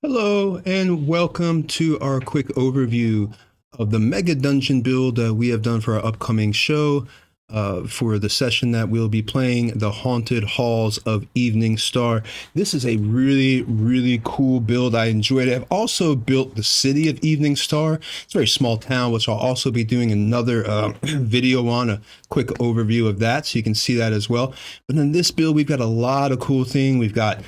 Hello and welcome to our quick overview of the mega dungeon build we have done for our upcoming show for the session that we'll be playing the Haunted Halls of Evening Star. This is a really cool build. I enjoyed it. I've also built the city of Evening Star. It's a very small town, which I'll also be doing another video on, a quick overview of that, so you can see that as well. But in this build, we've got a lot of cool things. We've got,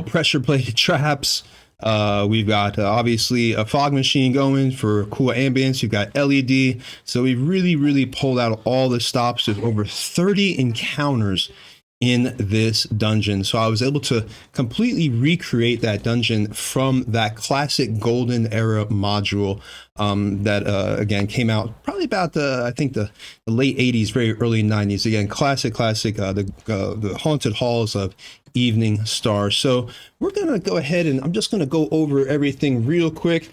pressure plated traps. We've got obviously a fog machine going for cool ambience. You've got LED. So we really pulled out all the stops. There's over 30 encounters in this dungeon. So I was able to completely recreate that dungeon from that classic golden era module that again came out probably about the late 80s, very early 90s. Again, classic, the Haunted Halls of Evening Star. So we're gonna go ahead and I'm just gonna go over everything real quick.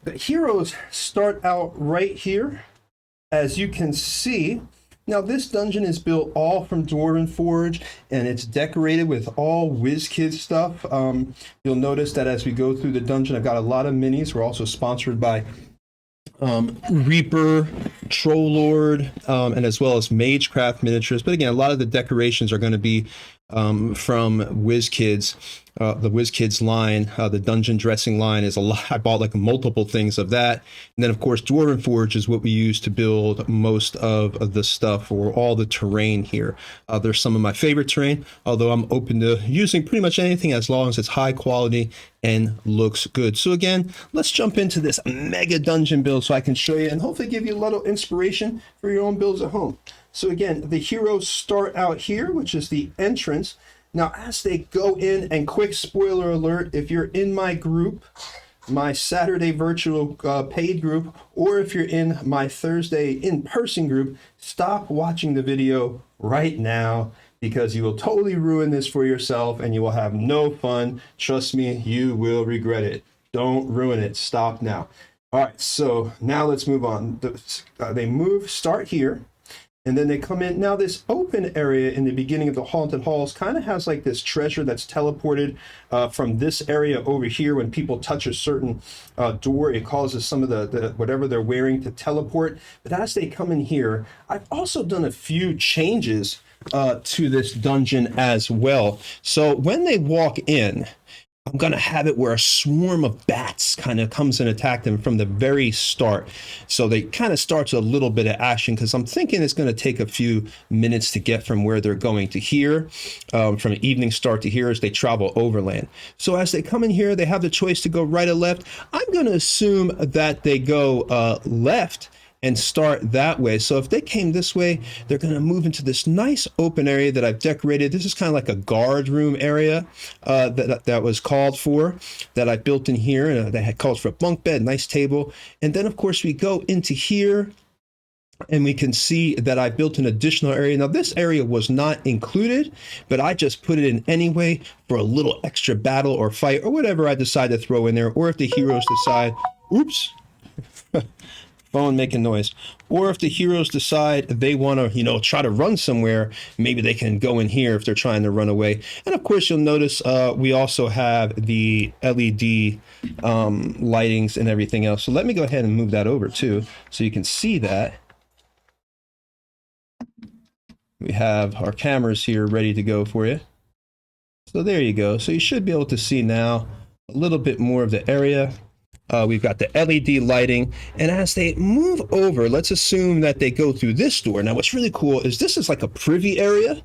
The heroes start out right here, as you can see. Now this dungeon is built all from Dwarven Forge, and it's decorated with all WizKids stuff. You'll notice that as we go through the dungeon, I've got a lot of minis. We're also sponsored by Reaper, Troll Lord, and as well as Magecraft miniatures. But again, a lot of the decorations are going to be from WizKids. The WizKids line, the dungeon dressing line is a lot. I bought like multiple things of that. And then of course, Dwarven Forge is what we use to build most of the stuff or all the terrain here. There's some of my favorite terrain, although I'm open to using pretty much anything as long as it's high quality and looks good. So again, let's jump into this mega dungeon build so I can show you and hopefully give you a little inspiration for your own builds at home. So again, the heroes start out here, which is the entrance. Now, as they go in, and quick spoiler alert, if you're in my group, my Saturday virtual paid group, or if you're in my Thursday in-person group, stop watching the video right now because you will totally ruin this for yourself and you will have no fun. Trust me, you will regret it. Don't ruin it. Stop now. All right, so now let's move on. They start here. And then they come in. Now this open area in the beginning of the Haunted Halls kind of has like this treasure that's teleported from this area over here. When people touch a certain door, it causes some of the whatever they're wearing to teleport. But as they come in here, I've also done a few changes to this dungeon as well. So when they walk in, I'm going to have it where a swarm of bats kind of comes and attack them from the very start. So they kind of starts a little bit of action because I'm thinking it's going to take a few minutes to get from where they're going to here, from Evening Star to here as they travel overland. So as they come in here, they have the choice to go right or left. I'm going to assume that they go left and start that way. So if they came this way, they're going to move into this nice open area that I've decorated. This is kind of like a guard room area that was called for, that I built in here, and that had called for a bunk bed, nice table. And then of course we go into here and we can see that I built an additional area. Now this area was not included, but I just put it in anyway for a little extra battle or fight or whatever I decide to throw in there. Or if the heroes decide, oops, phone making noise, or if the heroes decide they want to try to run somewhere, maybe they can go in here if they're trying to run away. And of course you'll notice we also have the LED lightings and everything else. So let me go ahead and move that over too, so you can see that we have our cameras here ready to go for you. So there you go. So you should be able to see now a little bit more of the area. We've got the LED lighting, and as they move over, let's assume that they go through this door. Now, what's really cool is this is like a privy area,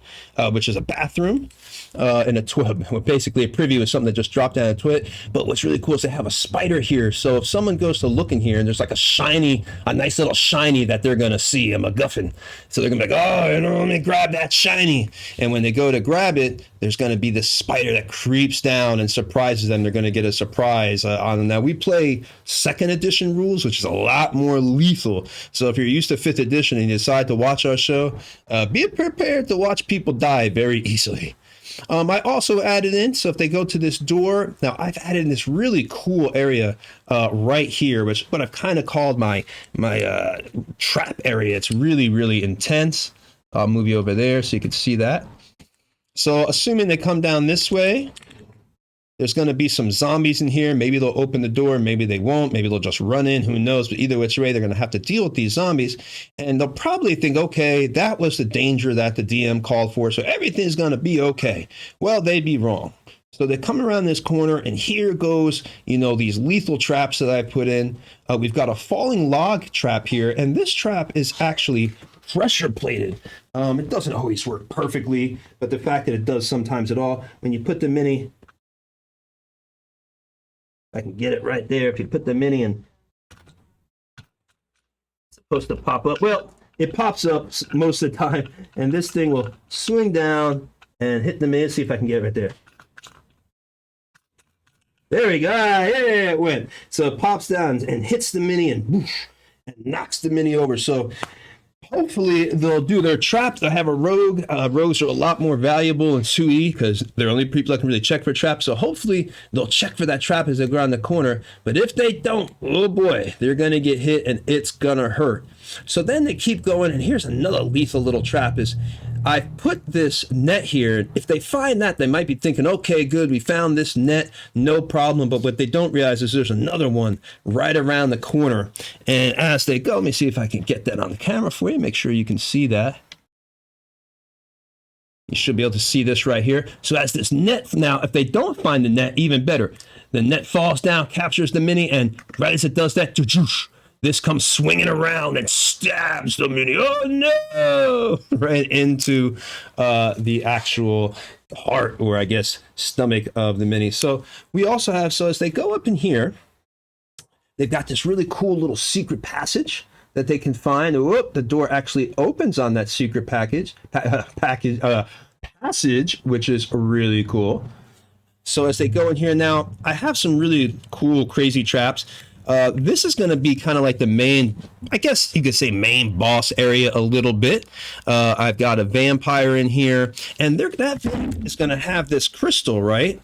which is a bathroom and a toilet. Well, basically, a privy was something that just dropped down a toilet. But what's really cool is they have a spider here. So if someone goes to look in here, and there's like a nice little shiny that they're gonna see, a MacGuffin. So they're gonna be like, oh, let me grab that shiny. And when they go to grab it, there's gonna be this spider that creeps down and surprises them. They're gonna get a surprise on them. Now we play second edition rules, which is a lot more lethal. So if you're used to fifth edition and you decide to watch our show, be prepared to watch people die very easily. I also added in, so if they go to this door, now I've added in this really cool area right here, which what I've kind of called my trap area. It's really intense. I'll move you over there so you can see that. So assuming they come down this way, There's going to be some zombies in here. Maybe they'll open the door, maybe they won't. Maybe they'll just run in. Who knows? But either which way, they're going to have to deal with these zombies. And they'll probably think, okay, that was the danger that the DM called for, so everything's going to be okay. Well, they'd be wrong. So they come around this corner, and here goes, these lethal traps that I put in. We've got a falling log trap here, and this trap is actually pressure plated. It doesn't always work perfectly, but the fact that it does sometimes at all, when you put the mini, I can get it right there. If you put the mini in, it's supposed to pop up. Well, it pops up most of the time, and this thing will swing down and hit the mini. Let's see if I can get it right there. There we go. Yeah, it went. So it pops down and hits the mini and whoosh, and knocks the mini over. So hopefully they'll do their traps. They'll have a rogue. Rogues are a lot more valuable in SUI because they're only people that can really check for traps. So hopefully they'll check for that trap as they go around the corner. But if they don't, oh boy, they're going to get hit and it's going to hurt. So then they keep going. And here's another lethal little trap is I put this net here. If they find that, they might be thinking, okay, good, we found this net, no problem. But what they don't realize is there's another one right around the corner. And as they go, let me see if I can get that on the camera for you. Make sure you can see that. You should be able to see this right here. So as this net, now, if they don't find the net, even better. The net falls down, captures the mini, and right as it does that, this comes swinging around and stabs the mini. Oh no! Right into the actual heart, or I guess stomach of the mini. So we also have, so as they go up in here, they've got this really cool little secret passage that they can find. Whoop, the door actually opens on that secret passage, which is really cool. So as they go in here now, I have some really cool, crazy traps. This is going to be kind of like the main, I guess you could say main boss area a little bit. I've got a vampire in here, and that vampire is going to have this crystal, right?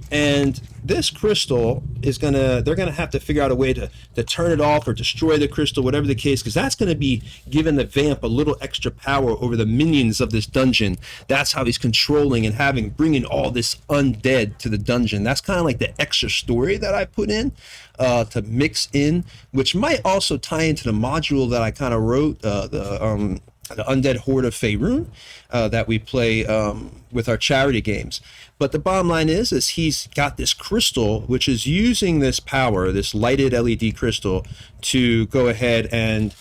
And this crystal is they're going to have to figure out a way to turn it off or destroy the crystal, whatever the case, because that's going to be giving the vamp a little extra power over the minions of this dungeon. That's how he's controlling and bringing all this undead to the dungeon. That's kind of like the extra story that I put in to mix in, which might also tie into the module that I kind of wrote, the Undead Horde of Faerun that we play with our charity games. But the bottom line is he's got this crystal, which is using this power, this lighted LED crystal, to go ahead and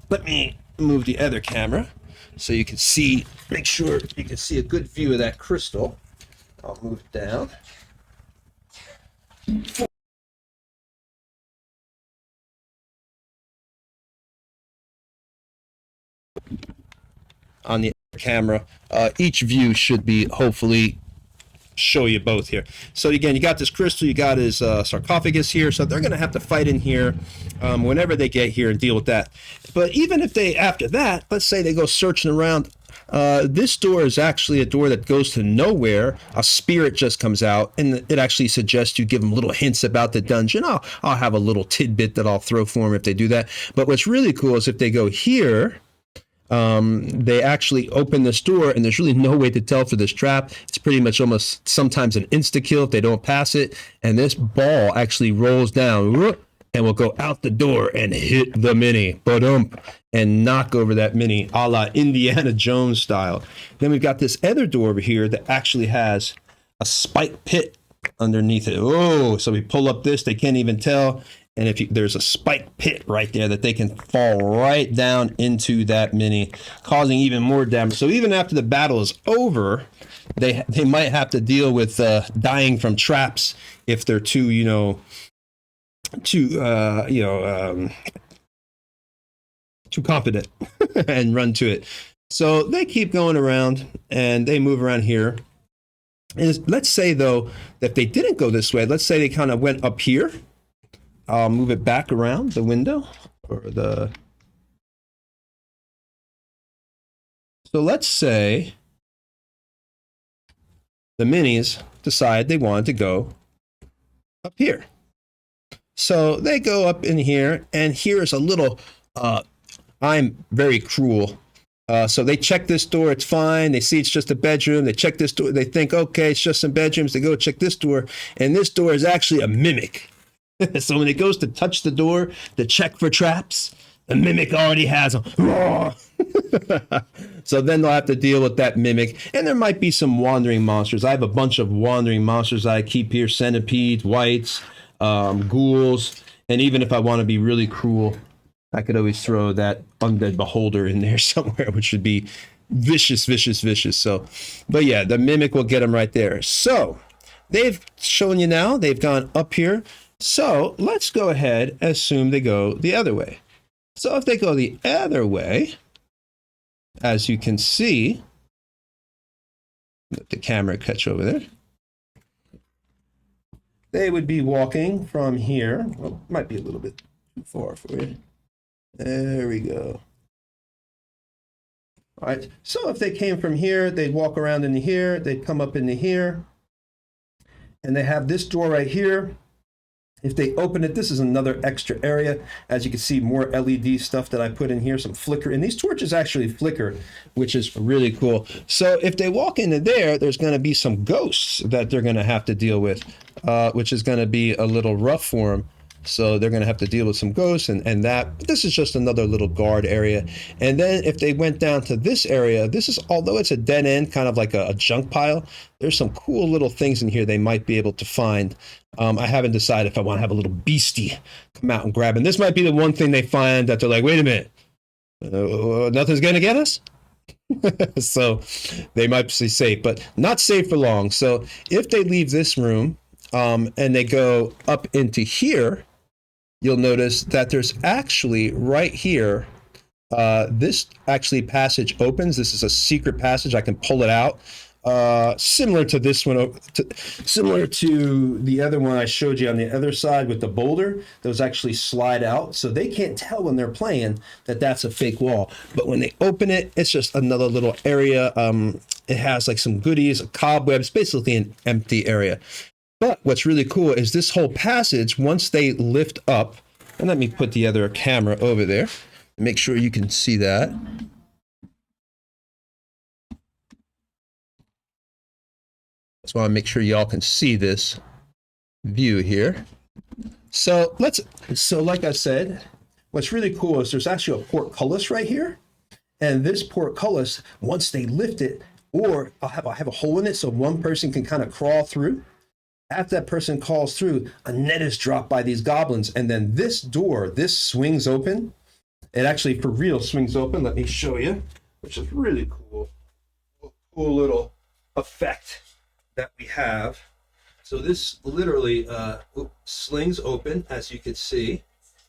let me move the other camera so you can see, make sure you can see a good view of that crystal. I'll move it down. On the camera, each view should be hopefully show you both here. So again, you got this crystal, you got his sarcophagus here, so they're going to have to fight in here whenever they get here and deal with that. But even if they, after that, let's say they go searching around, this door is actually a door that goes to nowhere. A spirit just comes out, and it actually suggests you give them little hints about the dungeon. I'll have a little tidbit that I'll throw for them if they do that. But what's really cool is if they go here, they actually open this door, and there's really no way to tell for this trap. It's pretty much almost sometimes an insta-kill if they don't pass it, and this ball actually rolls down and will go out the door and hit the mini, and knock over that mini, a la Indiana Jones style. Then we've got this other door over here that actually has a spike pit underneath it. Oh, so we pull up this, they can't even tell. And there's a spike pit right there that they can fall right down into that mini, causing even more damage. So even after the battle is over, they might have to deal with dying from traps if they're too confident and run to it. So they keep going around and they move around here. And let's say though that they didn't go this way. Let's say they kind of went up here. I'll move it back around the window so let's say the minis decide they wanted to go up here. So they go up in here, and here's a little, I'm very cruel. So they check this door, it's fine. They see it's just a bedroom. They check this door. They think, okay, it's just some bedrooms. They go check this door, and this door is actually a mimic. So when it goes to touch the door to check for traps, the mimic already has them. So then they'll have to deal with that mimic. And there might be some wandering monsters. I have a bunch of wandering monsters I keep here: centipedes, wights, ghouls. And even if I want to be really cruel, I could always throw that undead beholder in there somewhere, which would be vicious, vicious, vicious. So, but yeah, the mimic will get them right there. So they've shown you now, they've gone up here. So let's go ahead and assume they go the other way. So if they go the other way, as you can see, let the camera catch over there. They would be walking from here. Well, might be a little bit too far for you. There we go. All right, so if they came from here, they'd walk around into here, they'd come up into here, and they have this door right here. If they open it, this is another extra area. As you can see, more LED stuff that I put in here, some flicker. And these torches actually flicker, which is really cool. So if they walk into there, there's going to be some ghosts that they're going to have to deal with, which is going to be a little rough for them. So they're going to have to deal with some ghosts and that. But this is just another little guard area. And then if they went down to this area, this is, although it's a dead end, kind of like a junk pile, there's some cool little things in here they might be able to find. I haven't decided if I want to have a little beastie come out and grab. And this might be the one thing they find that they're like, wait a minute, nothing's going to get us? So they might be safe, but not safe for long. So if they leave this room and they go up into here, you'll notice that there's actually right here, this actually passage opens. This is a secret passage. I can pull it out. Similar to this one, similar to the other one I showed you on the other side with the boulder. Those actually slide out, so they can't tell when they're playing that that's a fake wall. But when they open it, it's just another little area. It has like some goodies, cobwebs, basically an empty area. But what's really cool is this whole passage, once they lift up, and let me put the other camera over there, make sure you can see that. Just want to make sure y'all can see this view here. So like I said, what's really cool is there's actually a portcullis right here. And this portcullis, once they lift it, or I'll have a hole in it so one person can kind of crawl through. After that person crawls through, a net is dropped by these goblins. And then this door, this swings open. It actually, for real, swings open. Let me show you, which is really cool. Cool little effect that we have. So this literally slings open, as you can see,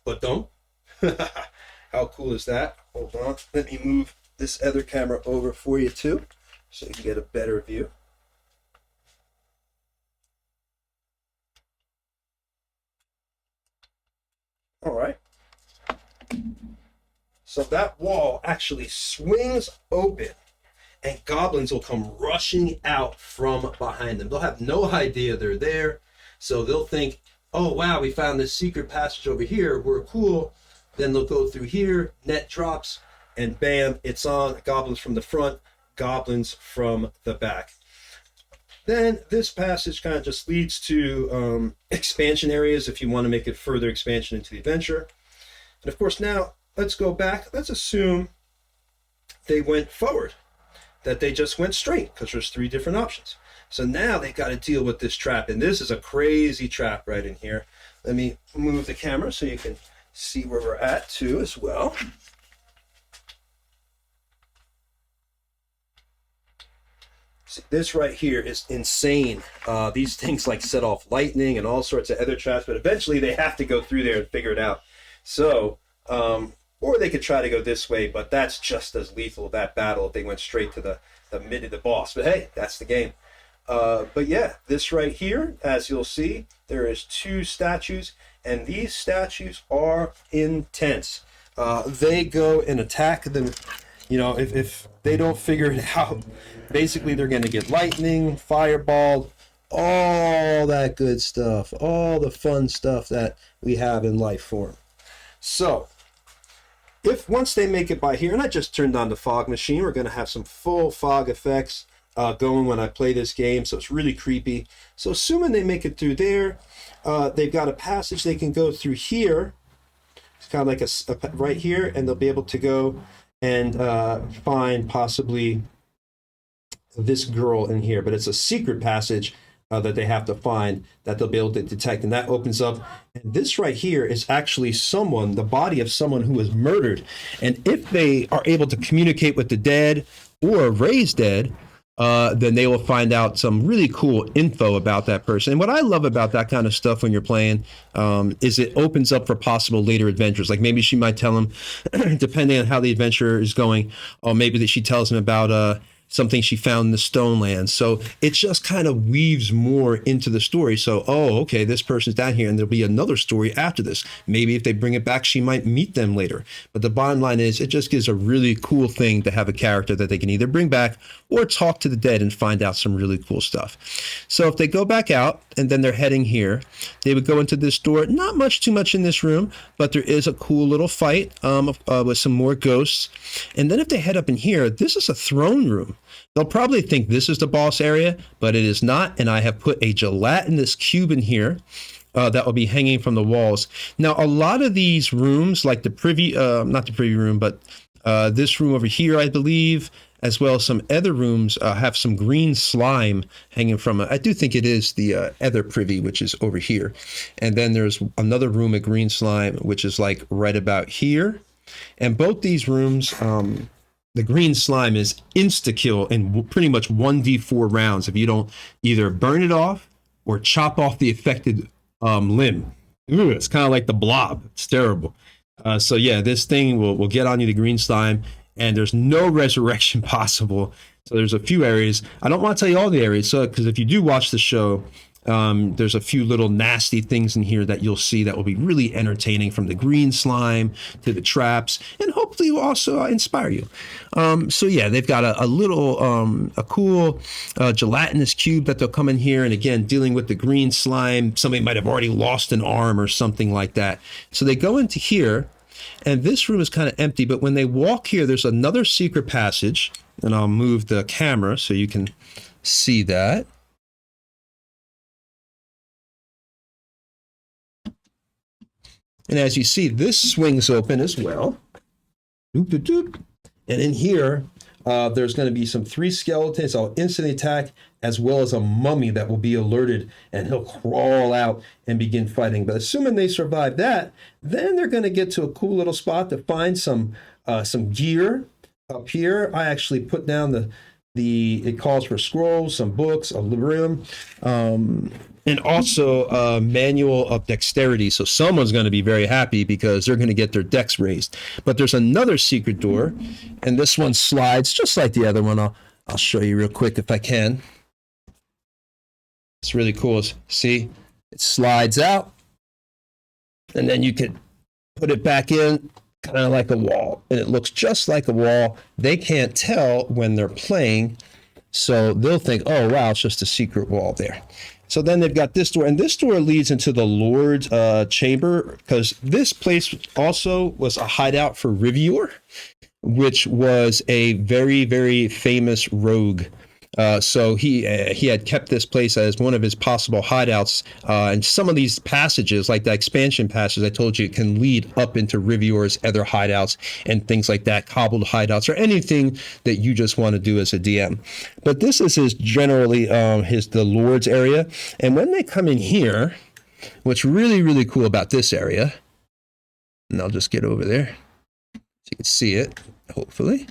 but don't. How cool is that? Hold on. Let me move this other camera over for you too, so you can get a better view. All right. So that wall actually swings open, and goblins will come rushing out from behind them. They'll have no idea they're there. So they'll think, oh, wow, we found this secret passage over here. We're cool. Then they'll go through here, net drops, and bam, it's on. Goblins from the front, goblins from the back. Then this passage kind of just leads to expansion areas if you want to make it further expansion into the adventure. And of course, now let's go back. Let's assume they went forward, that they just went straight, because there's 3 different options. So now they got to deal with this trap, and this is a crazy trap right in here. Let me move the camera so you can see where we're at too as well. See, this right here is insane. These things like set off lightning and all sorts of other traps, but eventually they have to go through there and figure it out. So, or they could try to go this way, but that's just as lethal, that battle, if they went straight to the mid of the boss. But hey, that's the game. But yeah, this right here, as you'll see, there is 2 statues, and these statues are intense. They go and attack them. You know, if they don't figure it out, basically they're going to get lightning, fireballed, all that good stuff, all the fun stuff that we have in life form. So, if once they make it by here, and I just turned on the fog machine, we're going to have some full fog effects going when I play this game, so it's really creepy. So assuming they make it through there, they've got a passage they can go through here. It's kind of like a right here, and they'll be able to go and find possibly this girl in here, but it's a secret passage that they have to find that they'll be able to detect, and that opens up. And this right here is actually the body of someone who was murdered. And if they are able to communicate with the dead or raise dead, then they will find out some really cool info about that person. And what I love about that kind of stuff when you're playing is it opens up for possible later adventures. Like maybe she might tell him, depending on how the adventure is going, or maybe that she tells him about something she found in the Stone Lands. So it just kind of weaves more into the story. So, oh, okay, this person's down here, and there'll be another story after this. Maybe if they bring it back, she might meet them later. But the bottom line is, it just gives a really cool thing to have a character that they can either bring back or talk to the dead and find out some really cool stuff. So if they go back out, and then they're heading here, they would go into this door. Not too much in this room, but there is a cool little fight with some more ghosts. And then if they head up in here, this is a throne room. They'll probably think this is the boss area, but it is not. And I have put a gelatinous cube in here that will be hanging from the walls. Now, a lot of these rooms, like the privy, not the privy room, but this room over here, I believe, as well as some other rooms have some green slime hanging from it. I do think it is the other privy, which is over here. And then there's another room of green slime, which is like right about here. And both these rooms, the green slime is insta-kill in pretty much 1d4 rounds if you don't either burn it off or chop off the affected limb. Ooh, it's kind of like the blob. It's terrible. So yeah, this thing will get on you, the green slime, and there's no resurrection possible. So there's a few areas. I don't want to tell you all the areas, so because if you do watch the show, there's a few little nasty things in here that you'll see that will be really entertaining, from the green slime to the traps, and hopefully will also inspire you. So yeah, they've got a cool gelatinous cube that they'll come in here, and again, dealing with the green slime, somebody might have already lost an arm or something like that. So they go into here, and this room is kind of empty, but when they walk here, there's another secret passage, and I'll move the camera so you can see that. And as you see, this swings open as well. Doop, doop, doop. And in here, there's going to be some 3 skeletons I'll instantly attack, as well as a mummy that will be alerted, and he'll crawl out and begin fighting. But assuming they survive that, then they're going to get to a cool little spot to find some gear up here. I actually put down it calls for scrolls, some books, a room, and also a manual of dexterity. So someone's going to be very happy because they're going to get their dex raised. But there's another secret door, and this one slides just like the other one. I'll show you real quick if I can. It's really cool. See, it slides out, and then you can put it back in, kind of like a wall, and it looks just like a wall. They can't tell when they're playing, so they'll think, oh wow, it's just a secret wall there. So then they've got this door, and this door leads into the Lord's chamber, because this place also was a hideout for Rivior, which was a very, very famous rogue. So he had kept this place as one of his possible hideouts, and some of these passages, like the expansion passages I told you, can lead up into Rivior's other hideouts and things like that, cobbled hideouts, or anything that you just want to do as a DM. But this is generally the Lord's area. And when they come in here, what's really, really cool about this area, and I'll just get over there so you can see it, hopefully.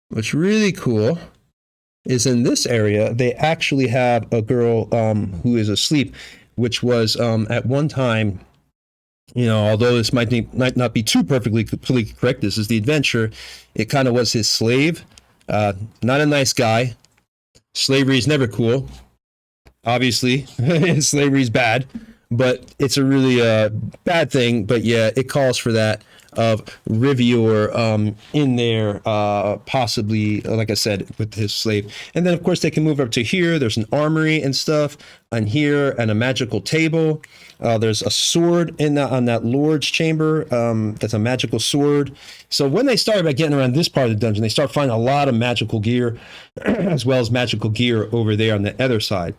What's really cool is in this area, they actually have a girl who is asleep, which was at one time, although this might not be too completely correct, this is the adventure, it kind of was his slave. Not a nice guy. Slavery is never cool. Obviously, slavery is bad, but it's a really bad thing. But yeah, it calls for that. of Rivior in there, possibly, like I said, with his slave. And then, of course, they can move up to here. There's an armory and stuff, and here, and a magical table. There's a sword on that Lord's chamber. That's a magical sword. So when they start by getting around this part of the dungeon, they start finding a lot of magical gear, as well as magical gear over there on the other side.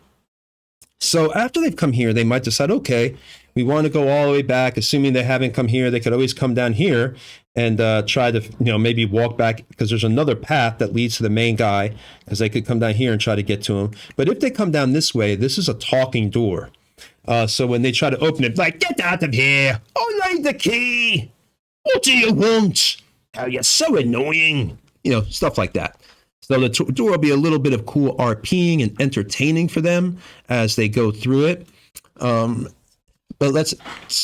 So after they've come here, they might decide, okay, we want to go all the way back. Assuming they haven't come here, they could always come down here and try to, maybe walk back, because there's another path that leads to the main guy, because they could come down here and try to get to him. But if they come down this way, this is a talking door. So when they try to open it, like, get out of here! I need the key! What do you want? Oh, you're so annoying! Stuff like that. So the door will be a little bit of cool RPing and entertaining for them as they go through it. But let's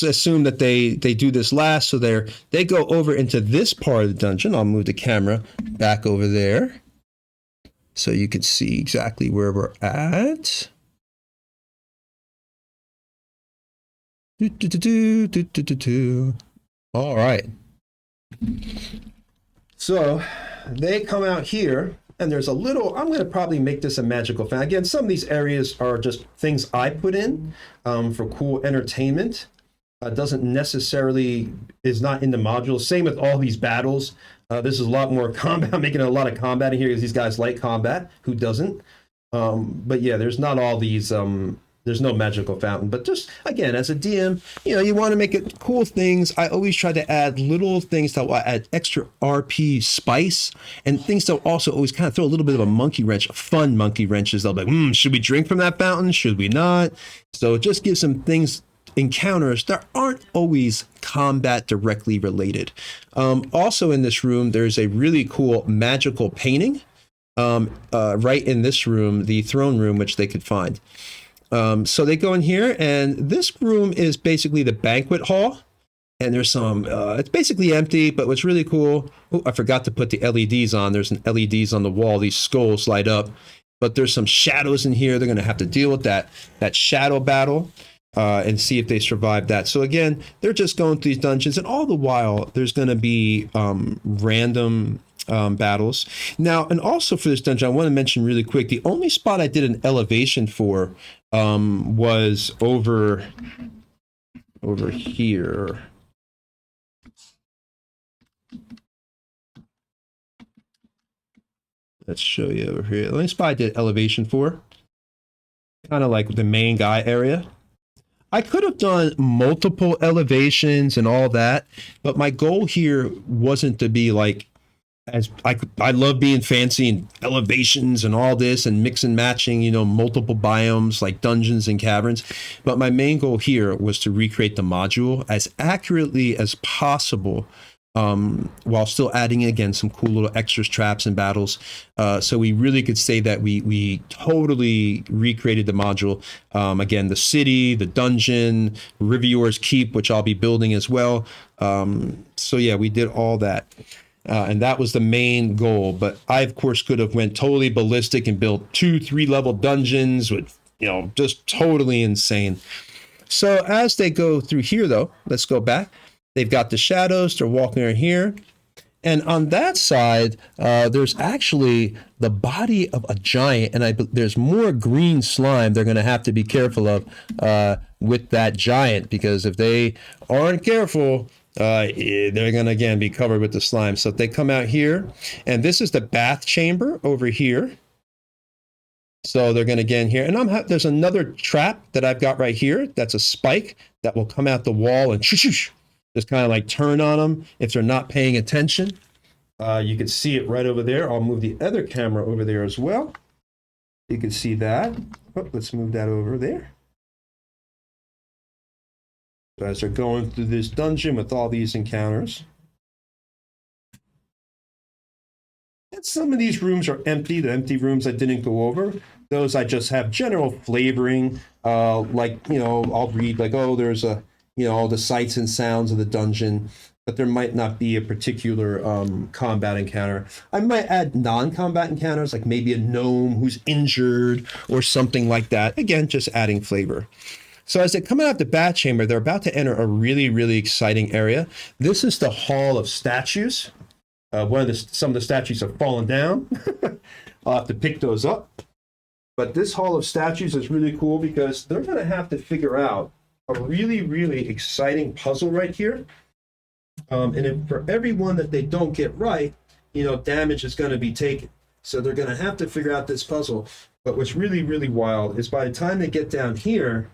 assume that they do this last. So they go over into this part of the dungeon. I'll move the camera back over there so you can see exactly where we're at. All right. So they come out here. And there's I'm going to probably make this a magical fountain. Again, some of these areas are just things I put in for cool entertainment. Doesn't necessarily, is not in the module. Same with all these battles. This is a lot more combat. I'm making a lot of combat in here because these guys like combat. Who doesn't? But yeah, there's not all these, there's no magical fountain. But just, again, as a DM, you want to make it cool things. I always try to add little things that will add extra RP spice, and things that will also always kind of throw a little bit of a monkey wrench, fun monkey wrenches. They'll be like, should we drink from that fountain? Should we not? So it just gives some things, encounters that aren't always combat directly related. Also in this room, there's a really cool magical painting right in this room, the throne room, which they could find. So they go in here, and this room is basically the banquet hall. And there's some, it's basically empty, but what's really cool, I forgot to put the LEDs on. There's an LEDs on the wall. These skulls light up, but there's some shadows in here. They're going to have to deal with that shadow battle and see if they survive that. So again, they're just going through these dungeons, and all the while there's going to be random battles. Now, and also for this dungeon, I want to mention really quick, the only spot I did an elevation for was over here. Let's show you over here. The only spot I did elevation for, kind of like the main guy area. I could have done multiple elevations and all that, but my goal here wasn't to be like, as I love being fancy and elevations and all this and mix and matching, multiple biomes like dungeons and caverns. But my main goal here was to recreate the module as accurately as possible, while still adding, again, some cool little extras, traps, and battles. So we really could say that we totally recreated the module. Again, the city, the dungeon, Rivior's Keep, which I'll be building as well. So yeah, we did all that. And that was the main goal. But I, of course, could have went totally ballistic and built 2-3 level dungeons with, just totally insane. So as they go through here, though, let's go back. They've got the shadows. They're walking in here. And on that side, there's actually the body of a giant. And there's more green slime they're going to have to be careful of with that giant. Because if they aren't careful, they're going to, again, be covered with the slime. So they come out here, and this is the bath chamber over here. So they're going to get in here, and there's another trap that I've got right here. That's a spike that will come out the wall and just kind of like turn on them if they're not paying attention. You can see it right over there. I'll move the other camera over there as well. You can see that. Oh, let's move that over there. So as they're going through this dungeon with all these encounters. And some of these rooms are empty. The empty rooms I didn't go over. Those I just have general flavoring. Like, I'll read like, oh, there's all the sights and sounds of the dungeon. But there might not be a particular combat encounter. I might add non-combat encounters, like maybe a gnome who's injured or something like that. Again, just adding flavor. So as they come out of the bat chamber, they're about to enter a really, really exciting area. This is the Hall of Statues. Some of the statues have fallen down. I'll have to pick those up. But this Hall of Statues is really cool because they're going to have to figure out a really, really exciting puzzle right here. For every one that they don't get right, damage is going to be taken. So they're going to have to figure out this puzzle. But what's really, really wild is by the time they get down here,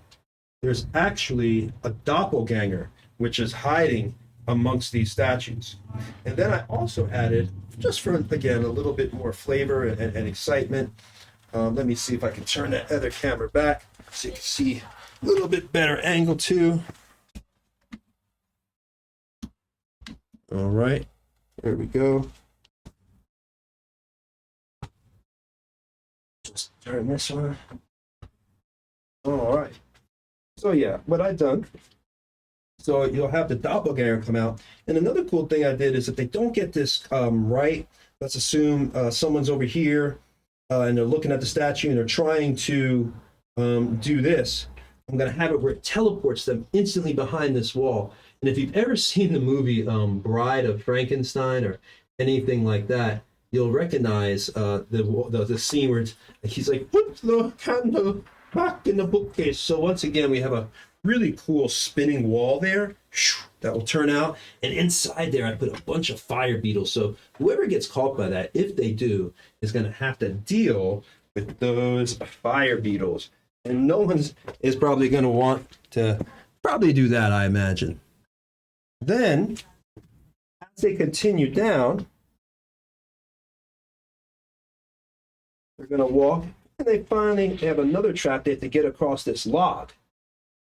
there's actually a doppelganger, which is hiding amongst these statues. And then I also added, just for, again, a little bit more flavor and excitement, let me see if I can turn that other camera back so you can see a little bit better angle too. All right, there we go. Just turn this on. All right. So yeah, what I've done, so you'll have the doppelganger come out. And another cool thing I did is if they don't get this right, let's assume someone's over here and they're looking at the statue and they're trying to do this. I'm going to have it where it teleports them instantly behind this wall. And if you've ever seen the movie Bride of Frankenstein or anything like that, you'll recognize the scene where he's like, put the candle back in the bookcase. So once again, we have a really cool spinning wall there that will turn out. And inside there, I put a bunch of fire beetles. So whoever gets caught by that, if they do, is going to have to deal with those fire beetles. And no one is probably going to want to probably do that, I imagine. Then, as they continue down, they're going to walk, and they finally have another trap. They have to get across this log.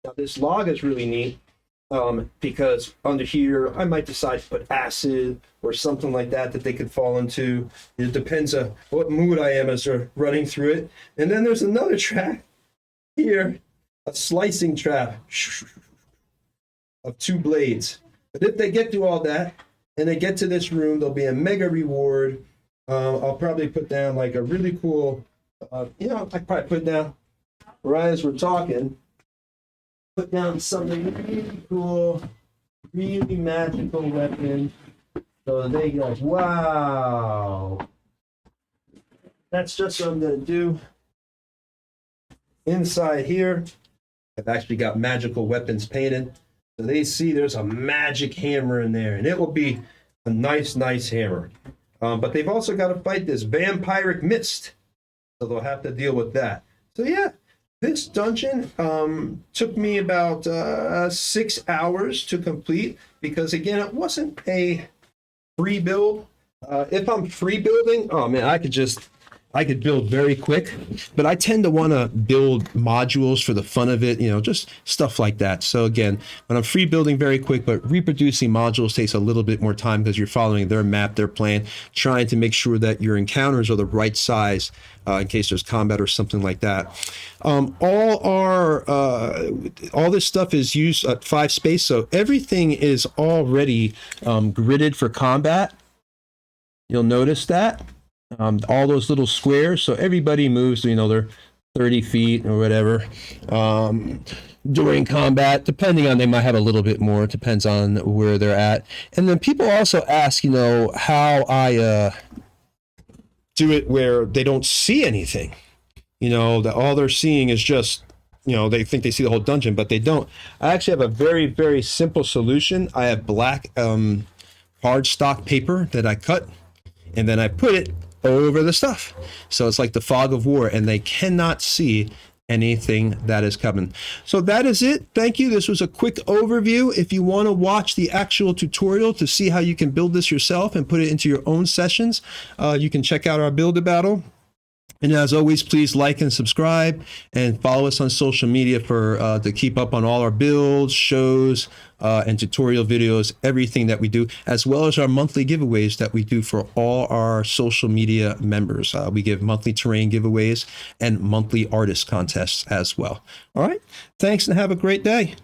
Now, this log is really neat because under here, I might decide to put acid or something like that they could fall into. It depends on what mood I am as they're running through it. And then there's another trap here, a slicing trap of 2 blades. But if they get through all that and they get to this room, there'll be a mega reward. I'll probably put down like a really cool, I probably put down, right as we're talking, put down something really cool, really magical weapon. So they go, wow. That's just what I'm going to do. Inside here, I've actually got magical weapons painted. So they see there's a magic hammer in there, and it will be a nice, nice hammer. But they've also got to fight this vampiric mist. So they'll have to deal with that. So yeah, this dungeon took me about 6 hours to complete because, again, it wasn't a free build. If I'm free building, oh man, I could build very quick, but I tend to want to build modules for the fun of it, just stuff like that. So again, when I'm free building very quick, but reproducing modules takes a little bit more time because you're following their map, their plan, trying to make sure that your encounters are the right size in case there's combat or something like that. All this stuff is used at 5 space, so everything is already gridded for combat. You'll notice that. All those little squares, so everybody moves, they're 30 feet or whatever during combat, depending on, they might have a little bit more, it depends on where they're at. And then people also ask, how I do it where they don't see anything, that all they're seeing is just, they think they see the whole dungeon, but they don't. I actually have a very, very simple solution. I have black cardstock paper that I cut, and then I put it over the stuff. So it's like the fog of war, and they cannot see anything that is coming. So that is it. Thank you. This was a quick overview. If you want to watch the actual tutorial to see how you can build this yourself and put it into your own sessions, you can check out our Build-A-Battle. And as always, please like and subscribe and follow us on social media for to keep up on all our builds, shows, and tutorial videos, everything that we do, as well as our monthly giveaways that we do for all our social media members. We give monthly terrain giveaways and monthly artist contests as well. All right. Thanks and have a great day.